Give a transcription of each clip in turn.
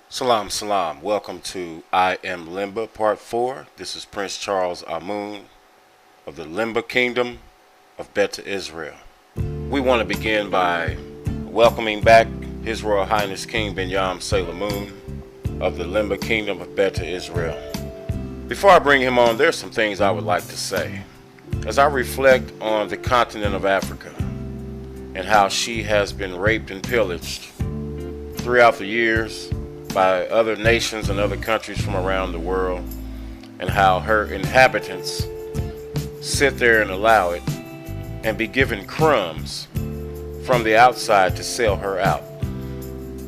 Salam. Welcome to I Am Lemba Part 4. This is Prince Charles Amun of the Lemba Kingdom of Beta Israel. We want to begin by welcoming back His Royal Highness King Binyam Selamun of the Lemba Kingdom of Beta Israel. Before I bring him on, there's some things I would like to say. As I reflect on the continent of Africa and how she has been raped and pillaged throughout the years by other nations and other countries from around the world, and how her inhabitants sit there and allow it and be given crumbs from the outside to sell her out.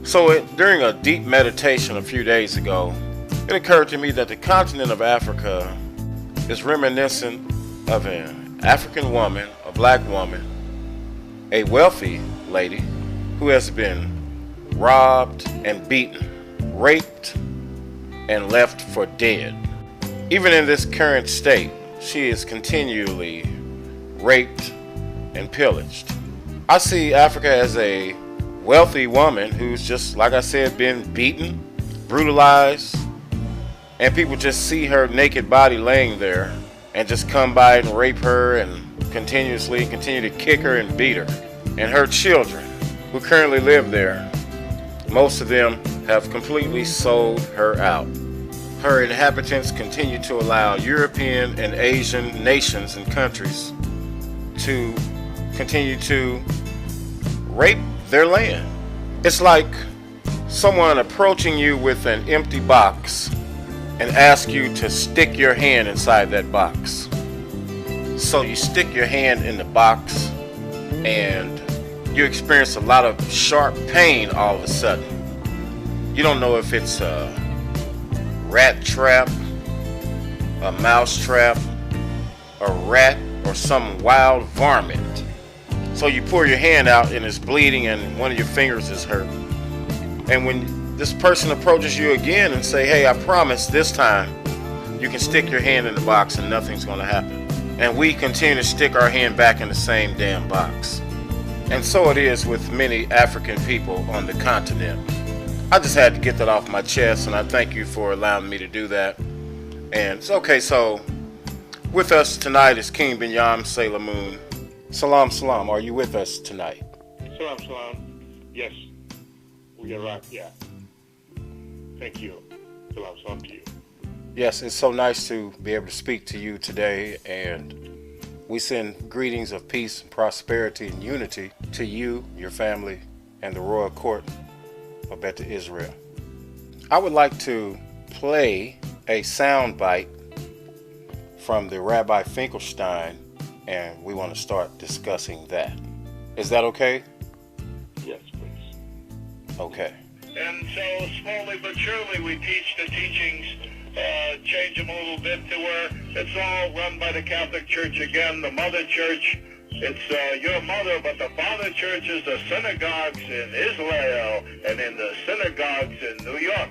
So during a deep meditation a few days ago, it occurred to me that the continent of Africa is reminiscent of an African woman, a black woman, a wealthy lady who has been robbed and beaten, raped and left for dead. Even in this current state, she is continually raped and pillaged. I see Africa as a wealthy woman who's just, like I said, been beaten, brutalized, and people just see her naked body laying there and just come by and rape her and continue to kick her and beat her. And her children who currently live there, most of them have completely sold her out. Her inhabitants continue to allow European and Asian nations and countries to continue to rape their land. It's like someone approaching you with an empty box and ask you to stick your hand inside that box. So you stick your hand in the box and you experience a lot of sharp pain all of a sudden. You don't know if it's a rat trap, a mouse trap, a rat, or some wild varmint. So you pour your hand out and it's bleeding and one of your fingers is hurt. And when this person approaches you again and say, hey, I promise this time you can stick your hand in the box and nothing's going to happen. And we continue to stick our hand back in the same damn box. And so it is with many African people on the continent. I just had to get that off my chest, and I thank you for allowing me to do that. And it's okay, so with us tonight is King Binyam Selamun. Salam, are you with us tonight? Salam. Yes, we are right, yeah. Thank you. Salam to you. Yes, it's so nice to be able to speak to you today, and we send greetings of peace and prosperity and unity to you, your family, and the royal court of Beta Israel. I would like to play a sound bite from the Rabbi Finkelstein, and we want to start discussing that. Is that okay? Yes, please. Okay. And so slowly but surely we teach the teachings, change them a little bit to where it's all run by the Catholic Church again, the Mother Church. It's your mother, but the Father Church is the synagogues in Israel and in the synagogues in New York.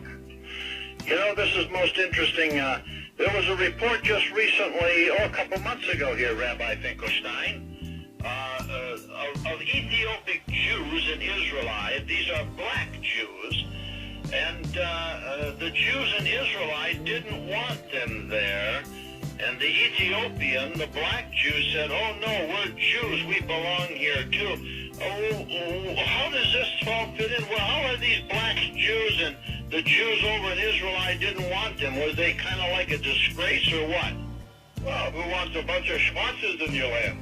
You know, this is most interesting. There was a report just recently, a couple months ago here, Rabbi Finkelstein, of Ethiopic Jews in Israel. These are black Jews. And the Jews in Israel didn't want them there. And the Ethiopian, the black Jew, said, oh no, we're Jews, we belong here too. Oh, how does this all fit in? Well, how are these black Jews and the Jews over in Israel didn't want them? Was they kind of like a disgrace or what? Well, who wants a bunch of Schwarzes in your land?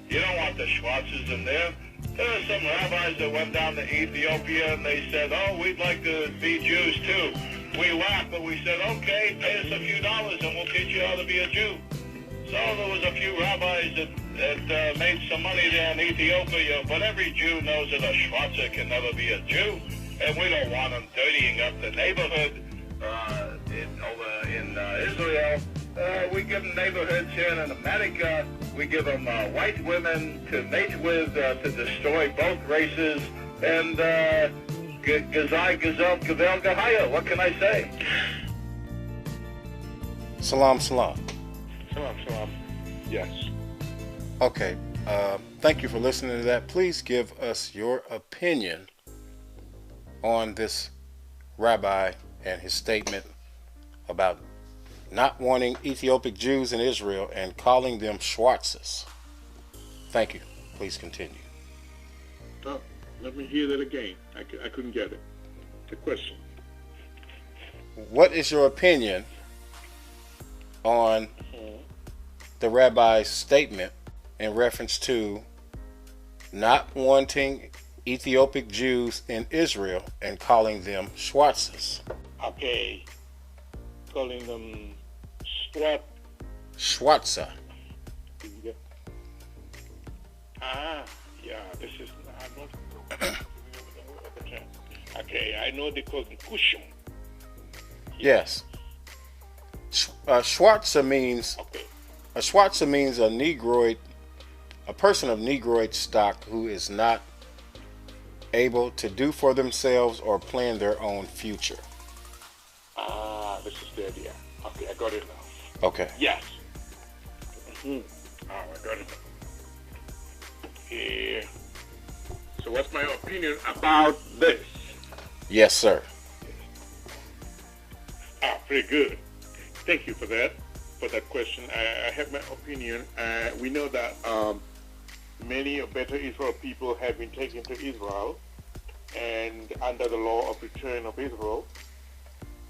You don't want the Schwarzes in there. There are some rabbis that went down to Ethiopia and they said, oh, we'd like to be Jews too. We laughed, but we said, okay, pay us a few dollars and we'll teach you how to be a Jew. So there was a few rabbis that made some money there in Ethiopia, but every Jew knows that a Schwarzer can never be a Jew, and we don't want them dirtying up the neighborhood over in Israel. We give them neighborhoods here in America. We give them white women to mate with, to destroy both races, and Gazai, Gazel, Gavel, Gahaya. What can I say? Salam. Salam. Yes. Okay. Thank you for listening to that. Please give us your opinion on this Rabbi and his statement about not wanting Ethiopic Jews in Israel and calling them Schwarzes. Thank you. Please continue. Oh, let me hear that again. I couldn't get it. The question. What is your opinion on the rabbi's statement in reference to not wanting Ethiopic Jews in Israel and calling them Schwarzes? Okay. Calling them Schwarzer. Yeah, this is, I'm not familiar with the term. Okay, I know they call them kushum. Yes. Schwarzer means, Okay. a Schwarzer means a Negroid, a person of Negroid stock who is not able to do for themselves or plan their own future. This is the idea. Okay, I got it now. Okay. Yes. I got it now. Okay. So what's my opinion about this? Yes, sir. Pretty good. Thank you for that question. I have my opinion. We know that many of Beta Israel people have been taken to Israel and under the law of return of Israel.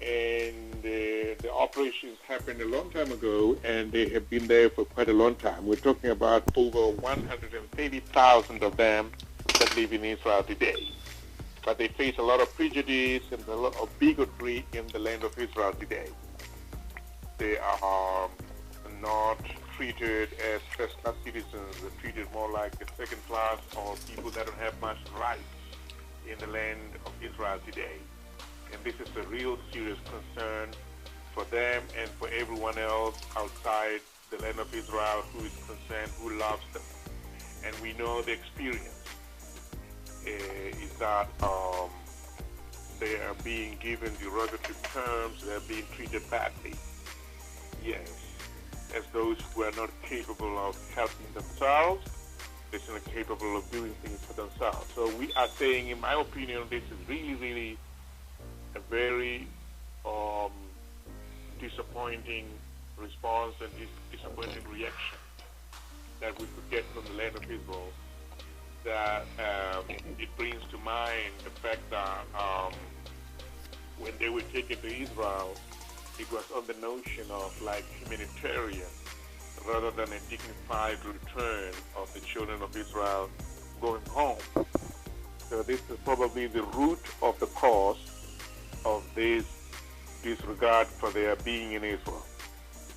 And the operations happened a long time ago, and they have been there for quite a long time. We're talking about over 130,000 of them that live in Israel today. But they face a lot of prejudice and a lot of bigotry in the land of Israel today. They are not treated as first-class citizens. They're treated more like a second class or people that don't have much rights in the land of Israel today. And this is a real serious concern for them and for everyone else outside the land of Israel who is concerned, who loves them. And we know the experience is that they are being given derogatory terms, they are being treated badly. Yes, as those who are not capable of helping themselves, they're not capable of doing things for themselves. So we are saying, in my opinion, this is really, really a very disappointing response and disappointing reaction that we could get from the land of Israel. That it brings to mind the fact that when they were taken to Israel, it was on the notion of like humanitarian rather than a dignified return of the children of Israel going home. So this is probably the root of the cause of this disregard for their being in Israel,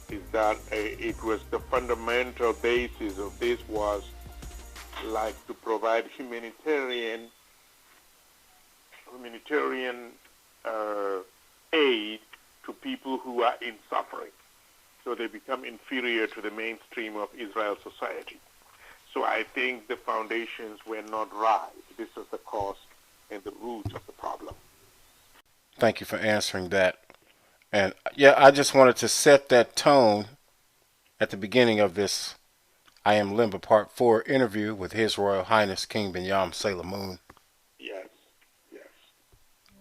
is that it was the fundamental basis of this was like to provide humanitarian aid to people who are in suffering. So they become inferior to the mainstream of Israel society. So I think the foundations were not right. This is the cause and the root of the problem. Thank you for answering that. And yeah, I just wanted to set that tone at the beginning of this I Am Lemba Part 4 interview with His Royal Highness King Binyam Selamun. Yes, yes.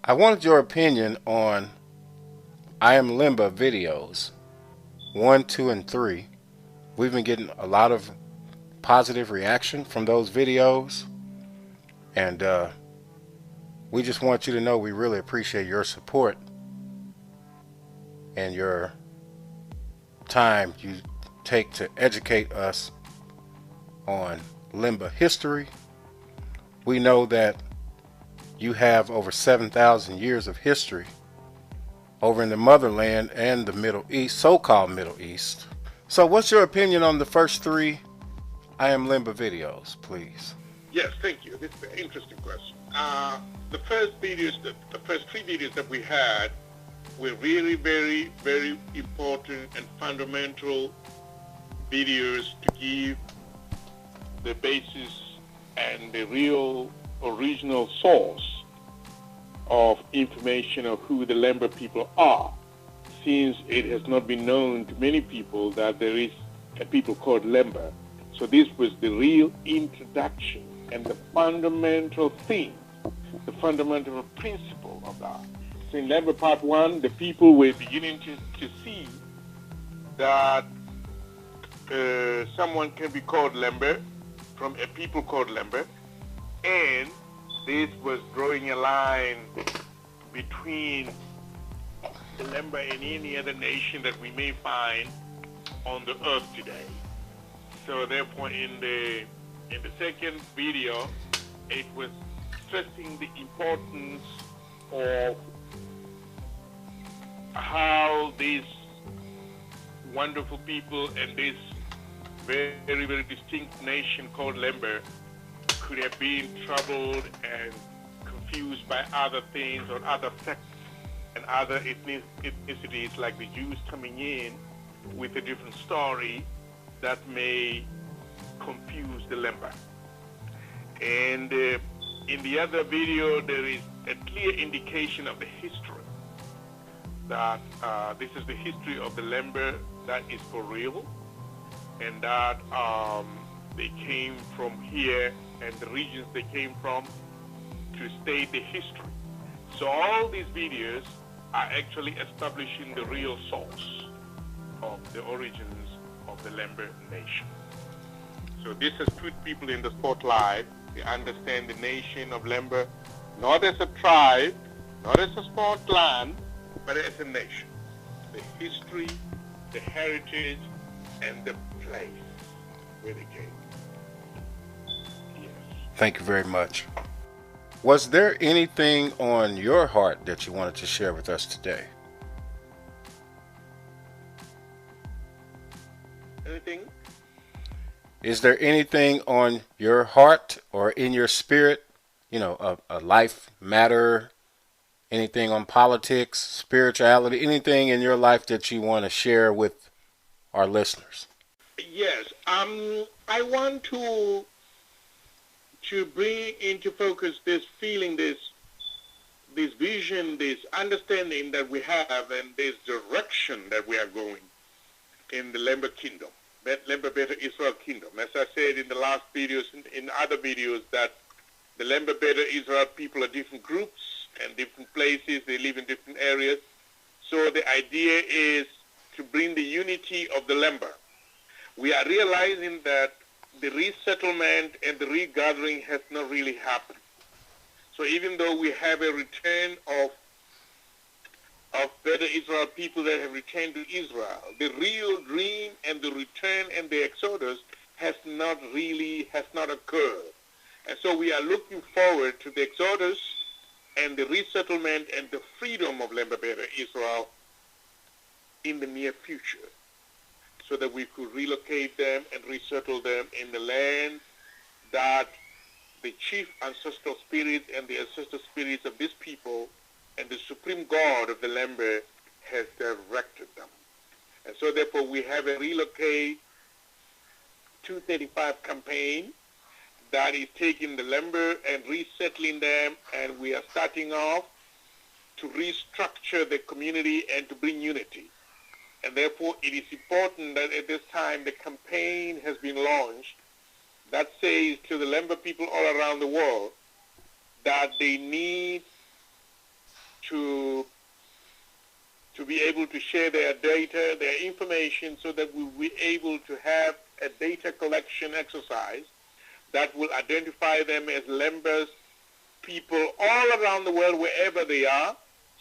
I wanted your opinion on I Am Lemba videos 1, 2, and 3. We've been getting a lot of positive reaction from those videos, and we just want you to know we really appreciate your support and your time you take to educate us on Lemba history. We know that you have over 7,000 years of history over in the motherland and the Middle East, so-called Middle East. So what's your opinion on the first 3 I Am Lemba videos, please? Yes, thank you. This is an interesting question. The first videos, the first 3 videos that we had were really very, very important and fundamental videos to give the basis and the real original source of information of who the Lemba people are, since it has not been known to many people that there is a people called Lemba. So this was the real introduction and the fundamental thing, the fundamental principle of that. So in Lemba Part 1, the people were beginning to see that someone can be called Lemba from a people called Lemba, and this was drawing a line between the Lemba and any other nation that we may find on the earth today. So therefore, in the second video, it was stressing the importance of how these wonderful people and this very, very distinct nation called Lemba could have been troubled and confused by other things or other sects and other ethnicities like the Jews coming in with a different story that may confuse the Lemba. And in the other video, there is a clear indication of the history that this is the history of the Lemba that is for real, and that they came from here and the regions they came from to state the history. So all these videos are actually establishing the real source of the origins of the Lemba nation. So this has put people in the spotlight. They understand the nation of Lemba not as a tribe, not as a small clan, but as a nation. The history, the heritage, and the place where they came. Yes. Thank you very much. Was there anything on your heart that you wanted to share with us today? Anything? Is there anything on your heart or in your spirit, a life matter, anything on politics, spirituality, anything in your life that you want to share with our listeners? Yes. I want to bring into focus this feeling, this vision, this understanding that we have, and this direction that we are going in the Lemba kingdom, Lemba Beta Israel kingdom. As I said in the last videos, in other videos, that the Lemba Beta Israel people are different groups and different places. They live in different areas. So the idea is to bring the unity of the Lemba. We are realizing that the resettlement and the regathering has not really happened. So even though we have a return of Beta Israel people that have returned to Israel, the real dream and the return and the exodus has not occurred. And so we are looking forward to the exodus and the resettlement and the freedom of Lemba Beta Israel in the near future, so that we could relocate them and resettle them in the land that the chief ancestral spirits and the ancestral spirits of this people and the supreme God of the Lemba has directed them. And so therefore we have a Relocate 235 campaign that is taking the Lemba and resettling them, and we are starting off to restructure the community and to bring unity. And therefore it is important that at this time the campaign has been launched that says to the Lemba people all around the world that they need to be able to share their data, their information, so that we'll be able to have a data collection exercise that will identify them as Lembas people all around the world, wherever they are,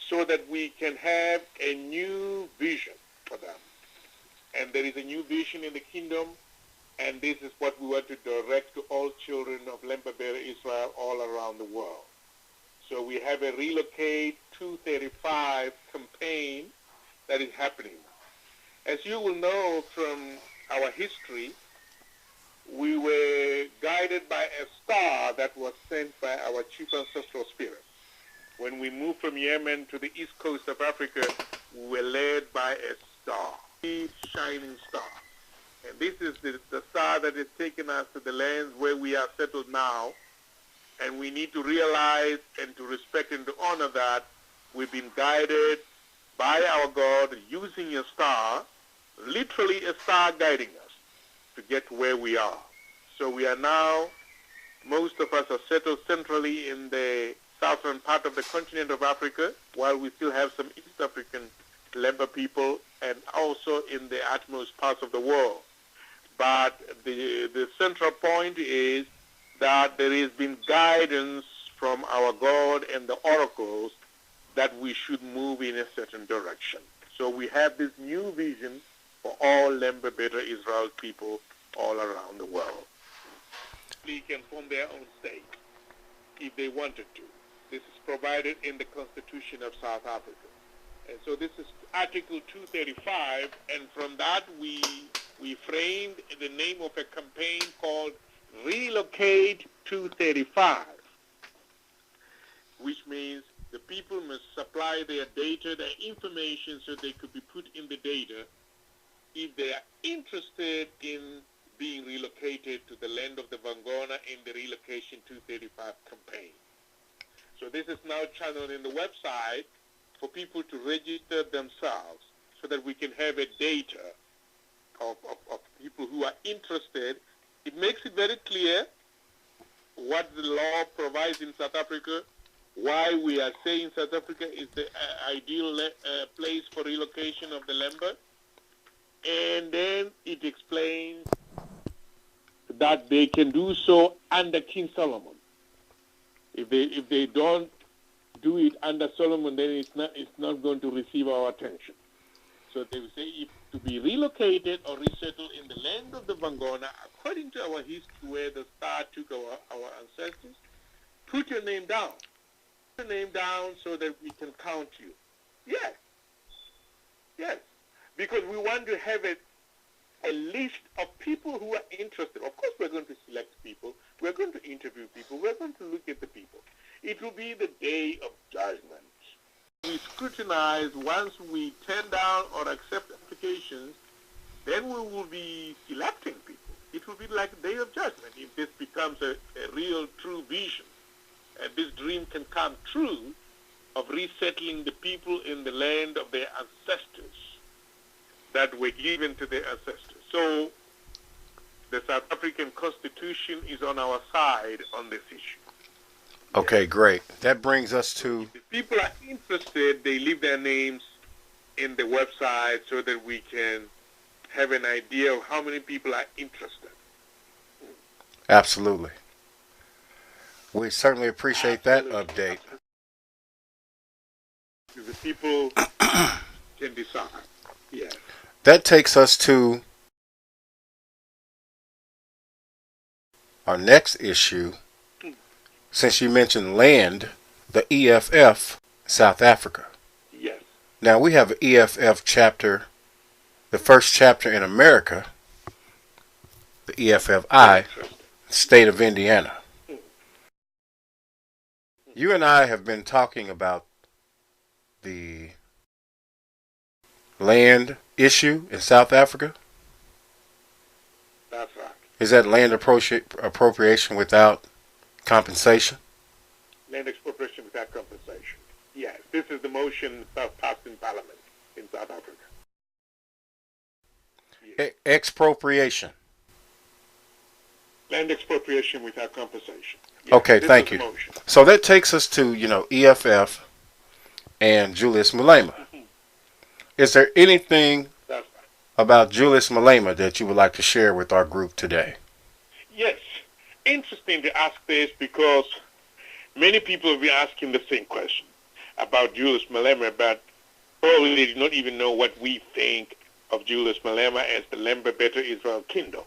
so that we can have a new vision for them. And there is a new vision in the kingdom, and this is what we want to direct to all children of Lemba Beta Israel all around the world. So we have a Relocate 235 campaign that is happening. As you will know from our history, we were guided by a star that was sent by our chief ancestral spirit. When we moved from Yemen to the east coast of Africa, we were led by a star, a shining star. And this is the star that has taken us to the lands where we are settled now. And we need to realize and to respect and to honor that we've been guided by our God using a star, literally a star guiding us to get to where we are. So we are now, most of us are settled centrally in the southern part of the continent of Africa, while we still have some East African Lemba people, and also in the utmost parts of the world. But the central point is that there has been guidance from our God and the oracles that we should move in a certain direction. So we have this new vision for all Lemba Beta Israel people all around the world. They can form their own state if they wanted to. This is provided in the Constitution of South Africa. And so this is Article 235, and from that we framed the name of a campaign called Relocate 235, which means the people must supply their data, their information, so they could be put in the data if they are interested in being relocated to the land of the Vangona in the Relocation 235 campaign. So this is now channeled in the website for people to register themselves so that we can have a data of people who are interested. It makes it very clear what the law provides in South Africa, why we are saying South Africa is the ideal place for relocation of the Lemba, and then it explains that they can do so under King Solomon. If they don't do it under Solomon, then it's not going to receive our attention. So they will say, if to be relocated or resettled in the land of the Vangona, according to our history where the star took our ancestors, put your name down. Put your name down so that we can count you. Yes. Yes. Because we want to have a list of people who are interested. Of course, we're going to select people. We're going to interview people. We're going to look at the people. It will be the day of judgment. We scrutinize. Once we turn down or accept applications, then we will be selecting people. It will be like a day of judgment if this becomes a real, true vision. And this dream can come true of resettling the people in the land of their ancestors that were given to their ancestors. So the South African Constitution is on our side on this issue. Okay, great. That brings us to... If people are interested, they leave their names in the website so that we can have an idea of how many people are interested. Absolutely. We certainly appreciate that update. The people can decide. Yes. That takes us to our next issue. Since you mentioned land, the EFF, South Africa. Yes. Now we have an EFF chapter, the first chapter in America, the EFFI, state of Indiana. You and I have been talking about the land issue in South Africa. That's right. Is that land appropriation without compensation? Land expropriation without compensation. Yes. This is the motion passed in Parliament in South Africa. Yes. Expropriation. Land expropriation without compensation. Yes. Okay, thank you. So that takes us to, EFF and Julius Malema. Is there anything about Julius Malema that you would like to share with our group today? Yes. Interesting to ask this because many people have been asking the same question about Julius Malema, but probably they do not even know what we think of Julius Malema as the Lemba Beta Israel kingdom,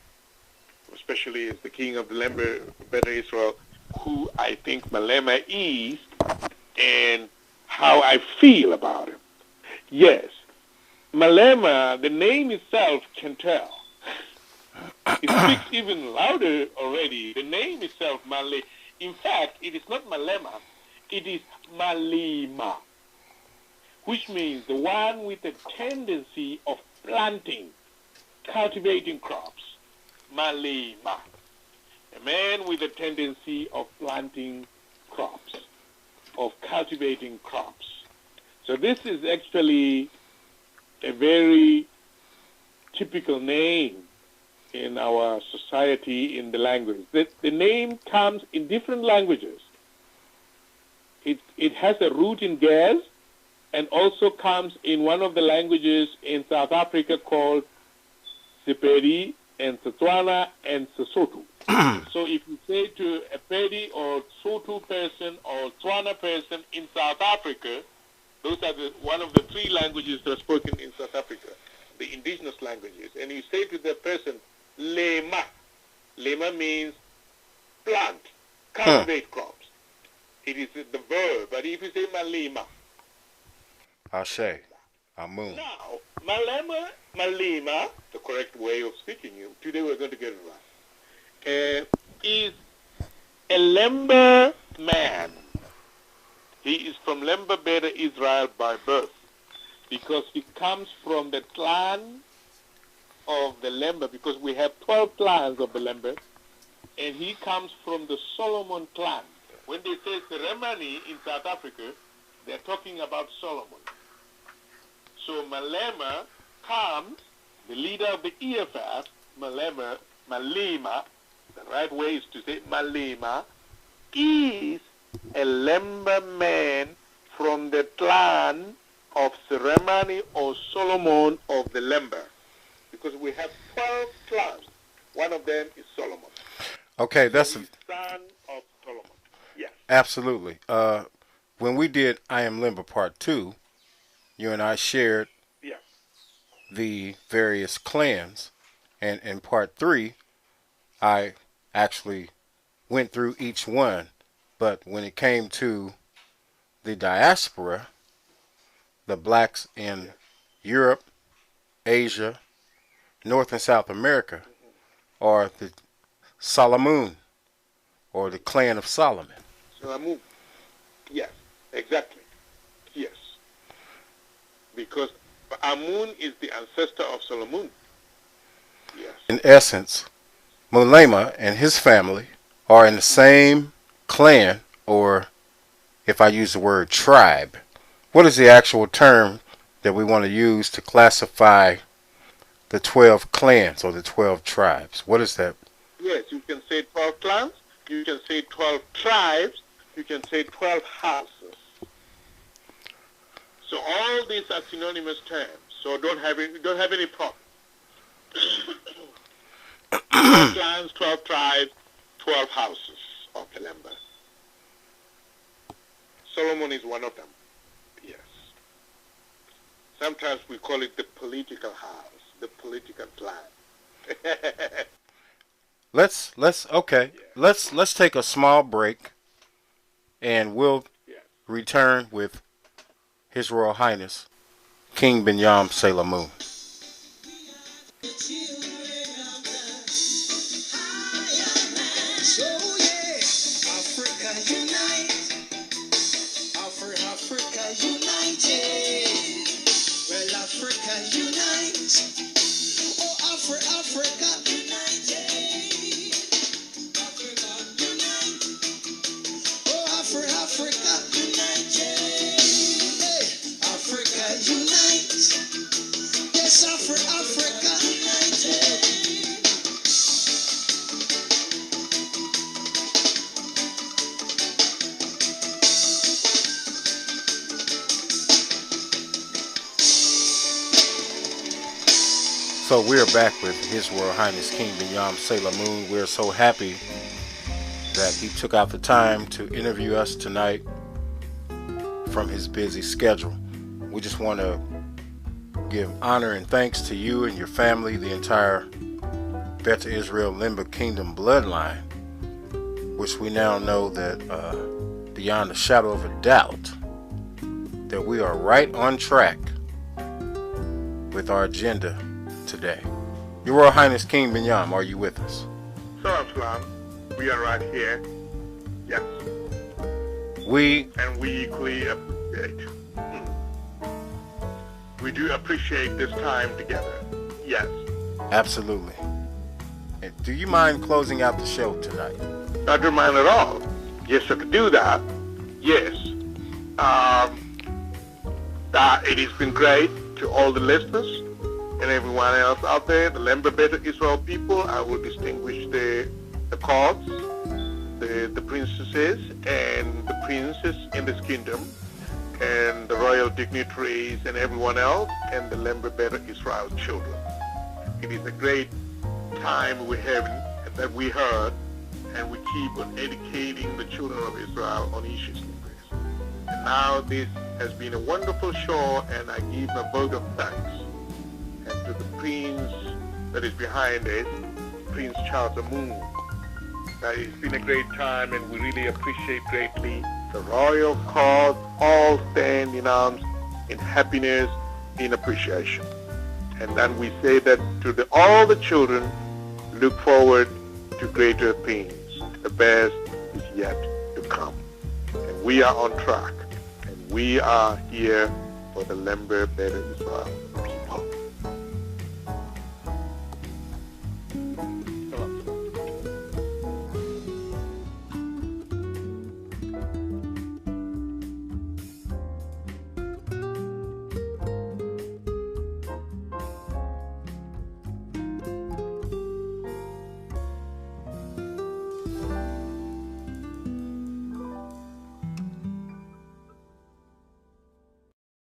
especially as the king of the Lemba Beta Israel, who I think Malema is and how I feel about him. Yes, Malema, the name itself can tell. It speaks even louder already. The name itself, Male. In fact, it is not Malema, it is Malema, which means the one with a tendency of planting, cultivating crops. Malema. A man with a tendency of planting crops, of cultivating crops. So this is actually a very typical name in our society, in the language. The name comes in different languages. It has a root in gas, and also comes in one of the languages in South Africa called Sepedi and Setswana and Sesotho. So if you say to a Pedi or Sotho person or Tswana person in South Africa, those are one of the three languages that are spoken in South Africa, the indigenous languages. And you say to the person, Lema. Lema means plant, cultivate crops. It is the verb, but if you say Malema. Ashe, Amun. Now, Malema, the correct way of speaking, today we're going to get it right, is a Lemba man. He is from Lemba Beta Israel by birth, because he comes from the clan of the Lemba, because we have 12 clans of the Lemba, and he comes from the Solomon clan. When they say ceremony in South Africa, they're talking about Solomon. So Malema comes, the leader of the EFF, Malema, the right way is to say Malema, is a Lemba man from the clan of ceremony or Solomon of the Lemba. Because we have 12 clans. One of them is Solomon. Okay, that's so son of Solomon. Yes. Absolutely. When we did I Am Lemba Part 2, you and I shared the various clans, and in Part 3, I actually went through each one. But when it came to the diaspora, the blacks in Europe, Asia, North and South America, are the Selamun, or the clan of Solomon. Selamun. Yes, exactly. Yes. Because Amun is the ancestor of Selamun. Yes. In essence, Mulema and his family are in the same clan, or if I use the word tribe. What is the actual term that we want to use to classify the 12 clans or the 12 tribes? What is that? Yes, you can say 12 clans, you can say 12 tribes, you can say 12 houses. So all these are synonymous terms, so don't have any problem. 12 clans, 12 tribes, 12 houses of the Lemba. Solomon is one of them. Yes. Sometimes we call it the political house, the political clan. Let's take a small break, and we'll return with His Royal Highness King Binyam Selamun. So we're back with His Royal Highness King Binyam Selamun. We're so happy that he took out the time to interview us tonight from his busy schedule. We just want to give honor and thanks to you and your family, the entire Bete Israel Lemba Kingdom bloodline, which we now know that beyond a shadow of a doubt that we are right on track with our agenda today. Your Royal Highness King Binyam, are you with us? Selam, we are right here. Yes. We equally appreciate. We do appreciate this time together. Yes. Absolutely. And do you mind closing out the show tonight? I don't mind at all. Yes, I could do that. Yes. It has been great to all the listeners and everyone else out there, the Lemba Beta Israel people. I will distinguish the courts, the princesses, and the princes in this kingdom, and the royal dignitaries and everyone else, and the Lemba Beta Esrael children. It is a great time we have that we heard, and we keep on educating the children of Israel on issues like this. And now this has been a wonderful show, and I give a vote of thanks. And to the prince that is behind it, Prince Charles Amun. That it's been a great time, and we really appreciate greatly the royal cause. All stand in arms in happiness, in appreciation. And then we say that to all the children, look forward to greater things. The best is yet to come. And we are on track. And we are here for the Lemba Beta Esrael.